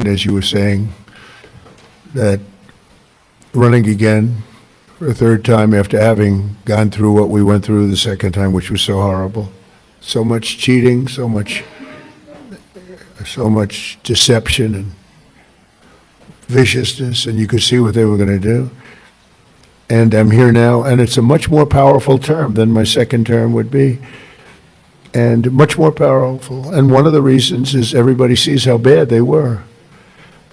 important, as you were saying, that running again for a third time after having gone through what we went through the second time, which was so horrible. So much cheating, so much deception and viciousness, and you could see what they were going to do. And I'm here now, and it's a much more powerful term than my second term would be, and much more powerful. And one of the reasons is everybody sees how bad they were.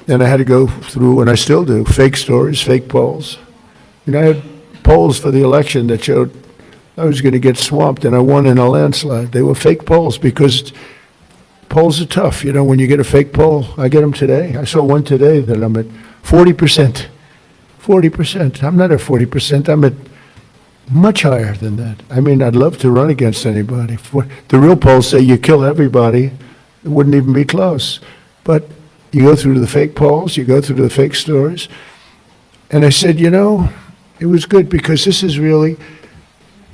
And I had to go through, and I still do, fake stories, fake polls. I had polls for the election that showed I was going to get swamped, and I won in a landslide. They were fake polls because polls are tough. When you get a fake poll, I get them today. I saw one today that I'm at 40%. 40%. I'm not at 40%. I'm at much higher than that. I mean, I'd love to run against anybody. The real polls say you kill everybody. It wouldn't even be close. But you go through the fake polls, you go through the fake stories. And I said, it was good because this is really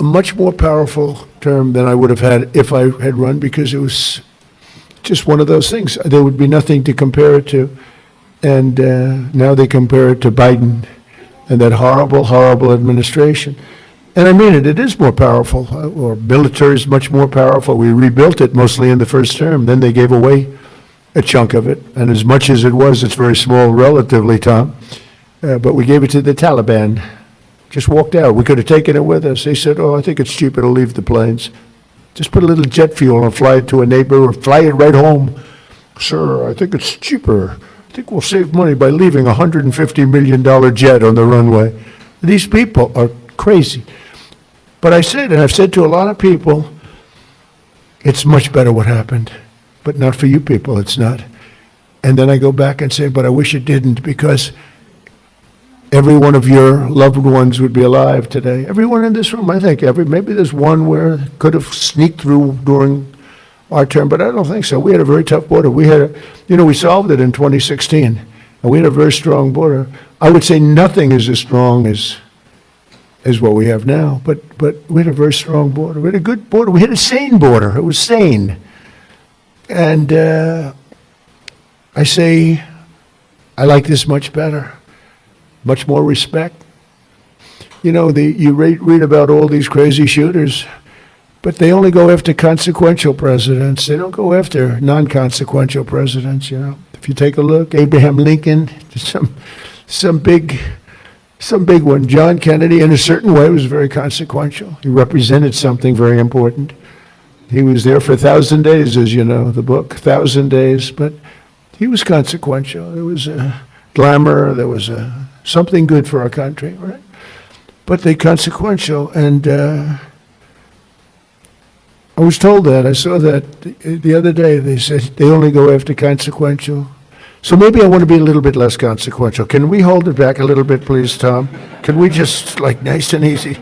a much more powerful term than I would have had if I had run, because it was just one of those things. There would be nothing to compare it to. And now they compare it to Biden and that horrible, horrible administration. And I mean it, it is more powerful, or military is much more powerful. We rebuilt it mostly in the first term. Then they gave away a chunk of it. And as much as it was, it's very small relatively, Tom. But we gave it to the Taliban. Just walked out. We could have taken it with us. They said, I think it's cheaper to leave the planes. Just put a little jet fuel and fly it to a neighbor or fly it right home. Sir, I think it's cheaper. I think we'll save money by leaving a $150 million jet on the runway. These people are crazy. But I said, and I've said to a lot of people, it's much better what happened. But not for you people, it's not. And then I go back and say, but I wish it didn't, because every one of your loved ones would be alive today. Everyone in this room, I think, maybe there's one where could have sneaked through during our term, but I don't think so. We had a very tough border. We solved it in 2016, and we had a very strong border. I would say nothing is as strong as what we have now, but we had a very strong border. We had a good border. We had a sane border. It was sane. And I say, I like this much better. Much more respect. You read about all these crazy shooters, but they only go after consequential presidents. They don't go after non-consequential presidents, If you take a look, Abraham Lincoln, some big one. John Kennedy, in a certain way, was very consequential. He represented something very important. He was there for 1,000 days, as you know, the book, 1,000 days, but he was consequential. There was a glamour, there was something good for our country, right? But they consequential, and I was told that. I saw that the other day. They said they only go after consequential. So maybe I want to be a little bit less consequential. Can we hold it back a little bit, please, Tom? Can we just, nice and easy?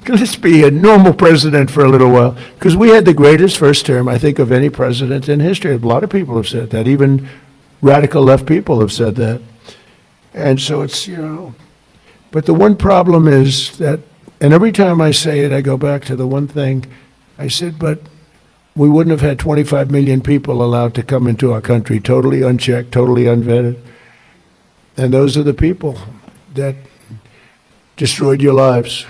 Let's be a normal president for a little while. Because we had the greatest first term, I think, of any president in history. A lot of people have said that. Even radical left people have said that. And so it's, but the one problem is that, and every time I say it, I go back to the one thing. I said, but we wouldn't have had 25 million people allowed to come into our country, totally unchecked, totally unvetted. And those are the people that destroyed your lives.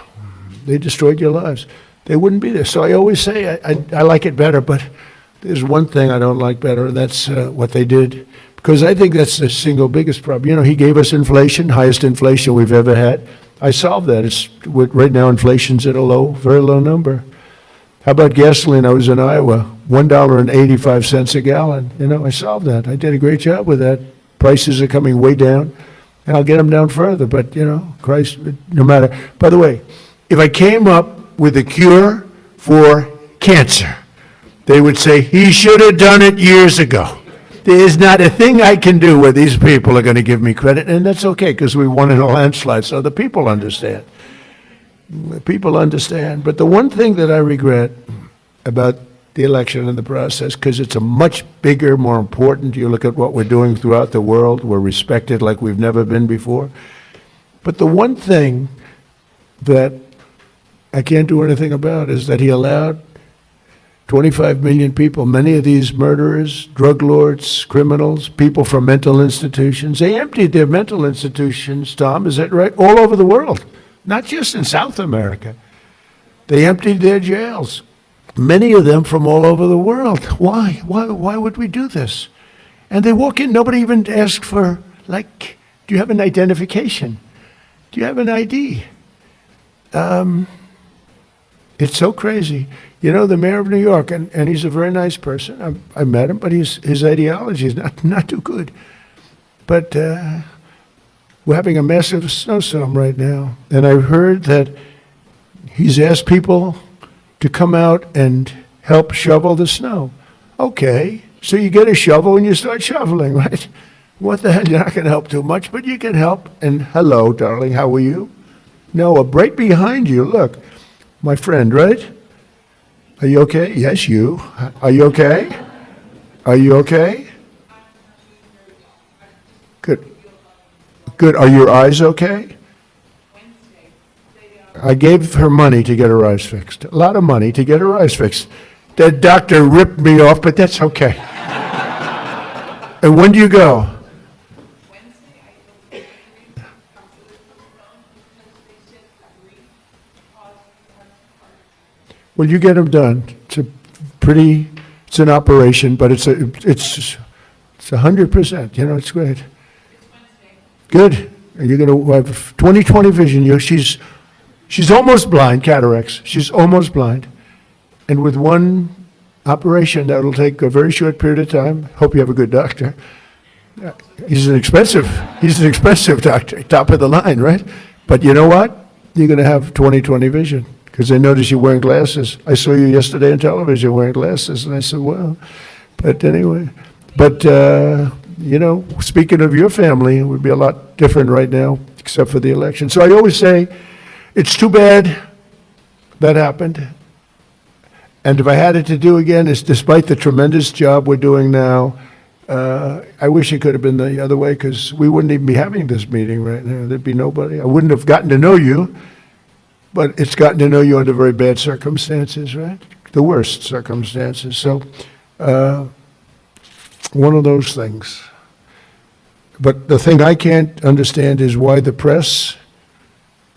They destroyed your lives. They wouldn't be there. So I always say I like it better, but there's one thing I don't like better, and that's what they did. Because I think that's the single biggest problem. He gave us inflation, highest inflation we've ever had. I solved that. Right now inflation's at a very low number. How about gasoline? I was in Iowa, $1.85 a gallon. I solved that. I did a great job with that. Prices are coming way down, and I'll get them down further. But, Christ, no matter. By the way, if I came up with a cure for cancer, they would say, he should have done it years ago. There's not a thing I can do where these people are going to give me credit, and that's okay, because we won in a landslide, so the people understand. People understand. But the one thing that I regret about the election and the process, because it's a much bigger, more important, you look at what we're doing throughout the world, we're respected like we've never been before. But the one thing that I can't do anything about is that he allowed 25 million people, many of these murderers, drug lords, criminals, people from mental institutions. They emptied their mental institutions, Tom, is that right? All over the world, not just in South America. They emptied their jails, many of them from all over the world. Why? Why would we do this? And they walk in, nobody even asked for, like, do you have an identification? Do you have an ID? It's so crazy. You know, the mayor of New York, and he's a very nice person. I met him, but his ideology is not too good. But we're having a massive snowstorm right now. And I heard that he's asked people to come out and help shovel the snow. Okay, so you get a shovel and you start shoveling, right? What the hell, you're not gonna help too much, but you can help. And hello, darling, how are you? Noah, right behind you, look. My friend, right? Are you okay? Yes, you. Are you okay? Are you okay? Good. Good. Are your eyes okay? I gave her money to get her eyes fixed. A lot of money to get her eyes fixed. The doctor ripped me off, but that's okay. And when do you go? Well, you get them done. It's an operation, but it's 100%. You know, it's great. Good. You're going to have 20/20 vision. She's almost blind, cataracts. She's almost blind, and with one operation that'll take a very short period of time. Hope you have a good doctor. He's an expensive doctor, top of the line, right? But you know what? You're going to have 20/20 vision. Because I noticed you're wearing glasses. I saw you yesterday on television wearing glasses, and I said, well, but anyway. But, you know, speaking of your family, it would be a lot different right now, except for the election. So I always say, it's too bad that happened. And if I had it to do again, it's despite the tremendous job we're doing now, I wish it could have been the other way, because we wouldn't even be having this meeting right now. There'd be nobody. I wouldn't have gotten to know you. But it's gotten to know you under very bad circumstances, right? The worst circumstances. So, one of those things. But the thing I can't understand is why the press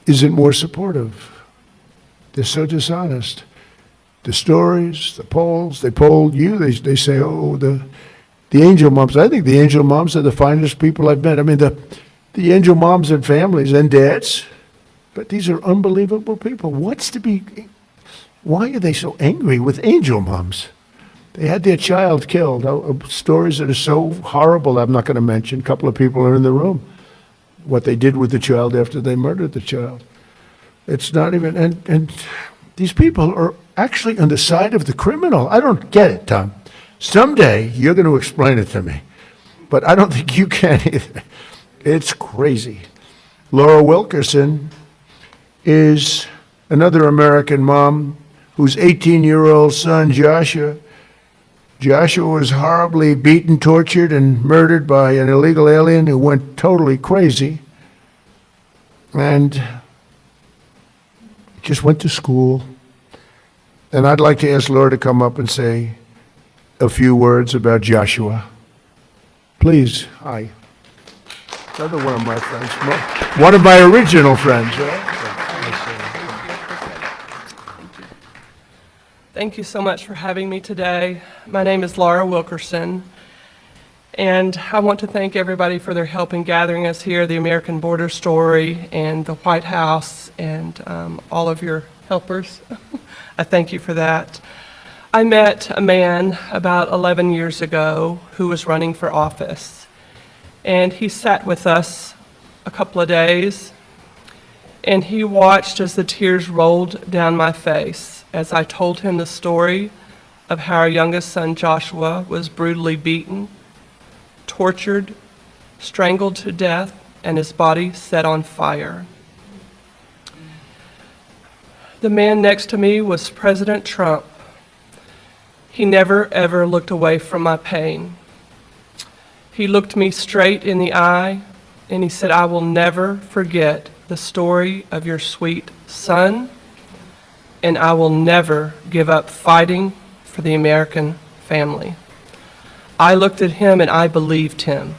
isn't more supportive. They're so dishonest. The stories, the polls, they polled you, they say, oh, the angel moms. I think the angel moms are the finest people I've met. I mean, the angel moms and families and dads. But these are unbelievable people. Why are they so angry with angel moms? They had their child killed. Stories that are so horrible I'm not going to mention. A couple of people are in the room. What they did with the child after they murdered the child. It's not even, and these people are actually on the side of the criminal. I don't get it, Tom. Someday you're going to explain it to me. But I don't think you can either. It's crazy. Laura Wilkerson is another American mom whose 18-year-old son, Joshua was horribly beaten, tortured, and murdered by an illegal alien who went totally crazy and just went to school. And I'd like to ask Laura to come up and say a few words about Joshua. Please, hi. Another one of my friends, one of my original friends, right? Thank you so much for having me today. My name is Laura Wilkerson, and I want to thank everybody for their help in gathering us here, the American Border Story and the White House, and all of your helpers. I thank you for that. I met a man about 11 years ago who was running for office, and he sat with us a couple of days, and he watched as the tears rolled down my face as I told him the story of how our youngest son Joshua was brutally beaten, tortured, strangled to death, and his body set on fire. The man next to me was President Trump. He never, ever looked away from my pain. He looked me straight in the eye, and he said, "I will never forget the story of your sweet son, and I will never give up fighting for the American family. I looked at him and I believed him.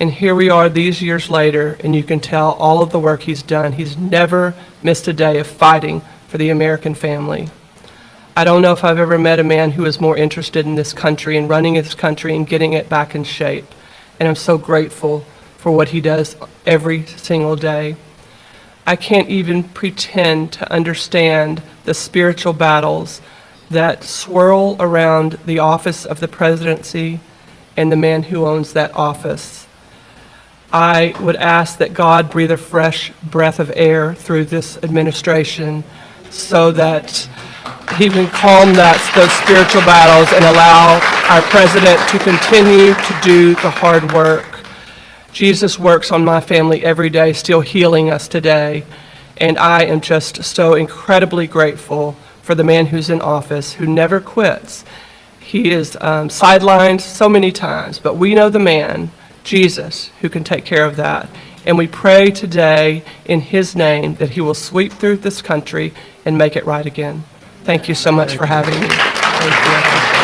And here we are these years later, and you can tell all of the work he's done. He's never missed a day of fighting for the American family. I don't know if I've ever met a man who is more interested in this country and running this country and getting it back in shape. And I'm so grateful for what he does every single day. I can't even pretend to understand the spiritual battles that swirl around the office of the presidency and the man who owns that office. I would ask that God breathe a fresh breath of air through this administration so that he can calm those spiritual battles and allow our president to continue to do the hard work. Jesus works on my family every day, still healing us today. And I am just so incredibly grateful for the man who's in office, who never quits. He is sidelined so many times, but we know the man, Jesus, who can take care of that. And we pray today in his name that he will sweep through this country and make it right again. Thank you so much for having me. Thank you.